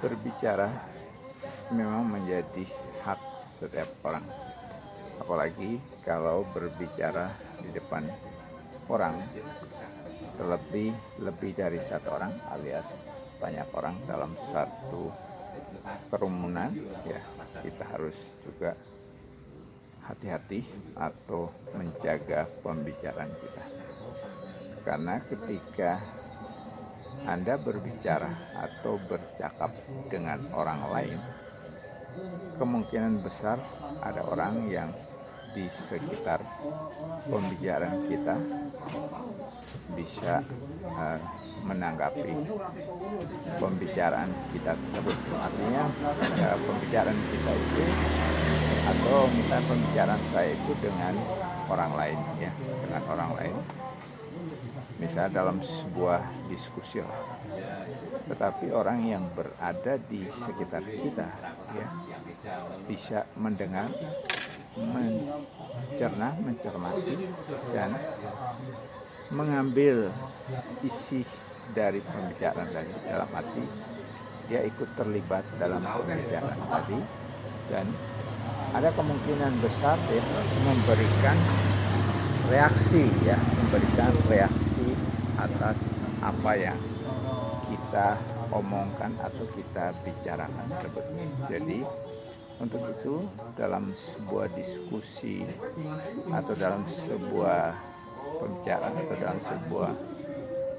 Berbicara memang menjadi hak setiap orang, apalagi kalau berbicara di depan orang, terlebih lebih dari satu orang alias banyak orang dalam satu kerumunan. Ya, kita harus juga hati-hati atau menjaga pembicaraan kita, karena ketika Anda berbicara atau bercakap dengan orang lain, kemungkinan besar ada orang yang di sekitar pembicaraan kita bisa menanggapi pembicaraan kita tersebut. Artinya pembicaraan kita itu, atau misalnya pembicaraan saya itu dengan orang lain, ya, dengan orang lain, misalnya dalam sebuah diskusi, tetapi orang yang berada di sekitar kita, ya, bisa mendengar, mencerna, mencermati, dan mengambil isi dari pembicaraan tadi. Dalam arti dia ikut terlibat dalam pembicaraan tadi, dan ada kemungkinan besar dia memberikan reaksi, ya, memberikan reaksi atas apa yang kita omongkan atau kita bicarakan tersebut. Jadi untuk itu, dalam sebuah diskusi atau dalam sebuah pembicaraan atau dalam sebuah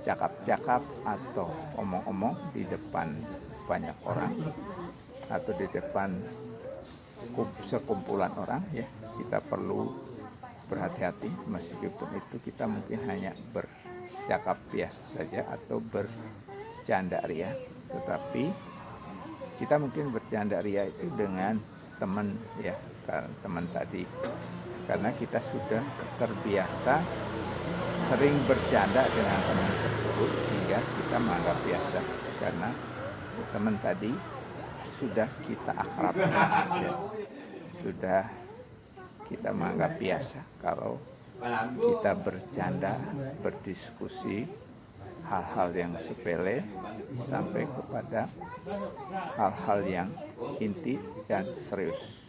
cakap-cakap atau omong-omong di depan banyak orang atau di depan sekumpulan orang, ya, kita perlu berhati-hati. Meskipun itu kita mungkin hanya bercakap biasa saja atau bercanda ria, tetapi kita mungkin bercanda ria itu dengan teman, ya, teman tadi, karena kita sudah terbiasa sering bercanda dengan teman tersebut, sehingga kita menganggap biasa karena teman tadi sudah kita akrab, ya, sudah kita menganggap biasa kalau kita bercanda, berdiskusi hal-hal yang sepele sampai kepada hal-hal yang inti dan serius.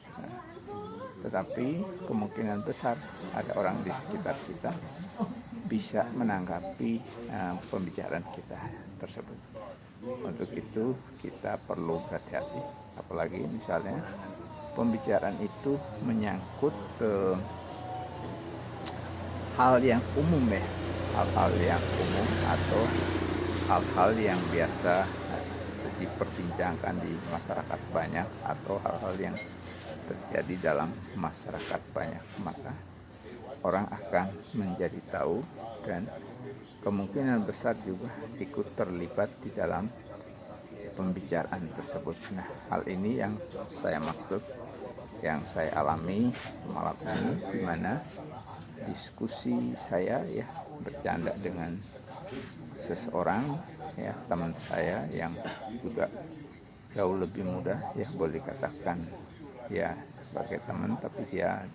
Tetapi kemungkinan besar ada orang di sekitar kita bisa menanggapi pembicaraan kita tersebut. Untuk itu kita perlu berhati-hati, apalagi misalnya pembicaraan itu menyangkut hal yang umum, ya, hal-hal yang umum atau hal-hal yang biasa diperbincangkan di masyarakat banyak atau hal-hal yang terjadi dalam masyarakat banyak, maka orang akan menjadi tahu dan kemungkinan besar juga ikut terlibat di dalam pembicaraan tersebut. Nah, hal ini yang saya maksud, yang saya alami malam ini, di mana diskusi saya, ya, bercanda dengan seseorang, ya, teman saya yang juga jauh lebih muda, ya, boleh katakan, ya, sebagai teman, tapi dia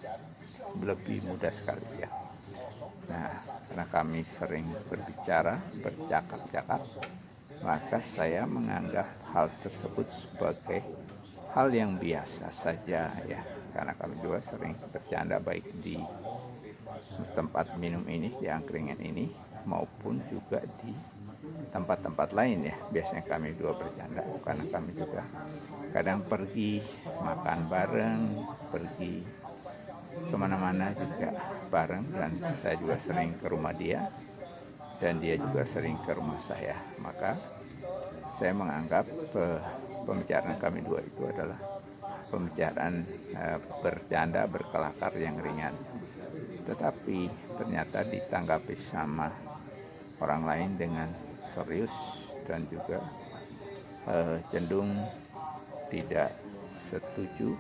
lebih muda sekali, ya. Nah, karena kami sering berbicara, bercakap-cakap, maka saya menganggap hal tersebut sebagai hal yang biasa saja, ya, karena kami juga sering bercanda baik di tempat minum ini, di angkringan ini, maupun juga di tempat-tempat lain, ya. Biasanya kami dua bercanda karena kami juga kadang pergi makan bareng, pergi kemana-mana juga bareng, dan saya juga sering ke rumah dia dan dia juga sering ke rumah saya. Maka saya menganggap pembicaraan kami dua itu adalah pembicaraan bercanda, berkelakar yang ringan, tetapi ternyata ditanggapi sama orang lain dengan serius dan juga cenderung tidak setuju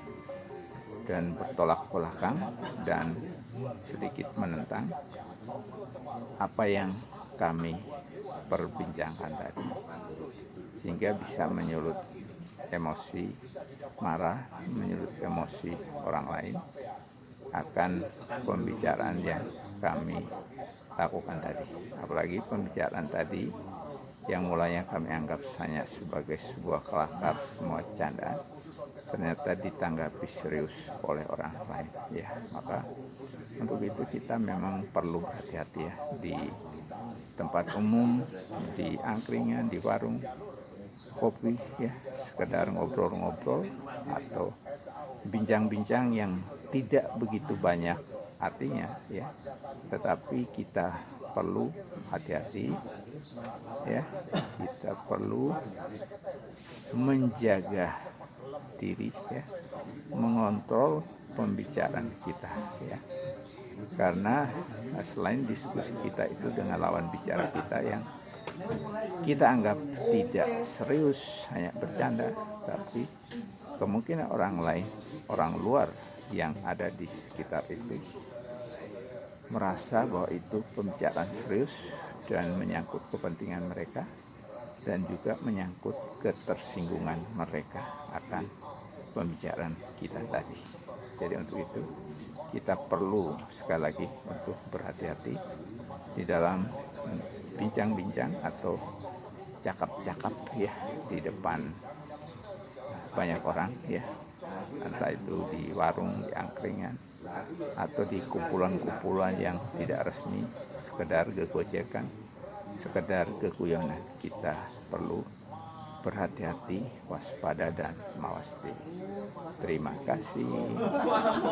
dan bertolak belakang dan sedikit menentang apa yang kami perbincangkan tadi, sehingga bisa menyulut emosi marah, menyulut emosi orang lain akan pembicaraan yang kami lakukan tadi. Apalagi pembicaraan tadi yang mulanya kami anggap hanya sebagai sebuah kelakar, semua candaan, ternyata ditanggapi serius oleh orang lain. Ya, maka untuk itu kita memang perlu hati-hati ya di tempat umum, di angkringan, di warung kopi ya, sekedar ngobrol-ngobrol atau bincang-bincang yang tidak begitu banyak artinya ya, tetapi kita perlu hati-hati ya, kita perlu menjaga diri ya, mengontrol pembicaraan kita ya, karena selain diskusi kita itu dengan lawan bicara kita yang kita anggap tidak serius, hanya bercanda, tapi kemungkinan orang lain, orang luar yang ada di sekitar itu merasa bahwa itu pembicaraan serius dan menyangkut kepentingan mereka dan juga menyangkut ketersinggungan mereka akan pembicaraan kita tadi. Jadi untuk itu kita perlu sekali lagi untuk berhati-hati di dalam bincang-bincang atau cakap-cakap ya di depan banyak orang ya, entah itu di warung, di angkringan, atau di kumpulan-kumpulan yang tidak resmi, sekedar gegojekan, sekedar keguyonan. Kita perlu berhati-hati, waspada dan mawas diri. Terima kasih.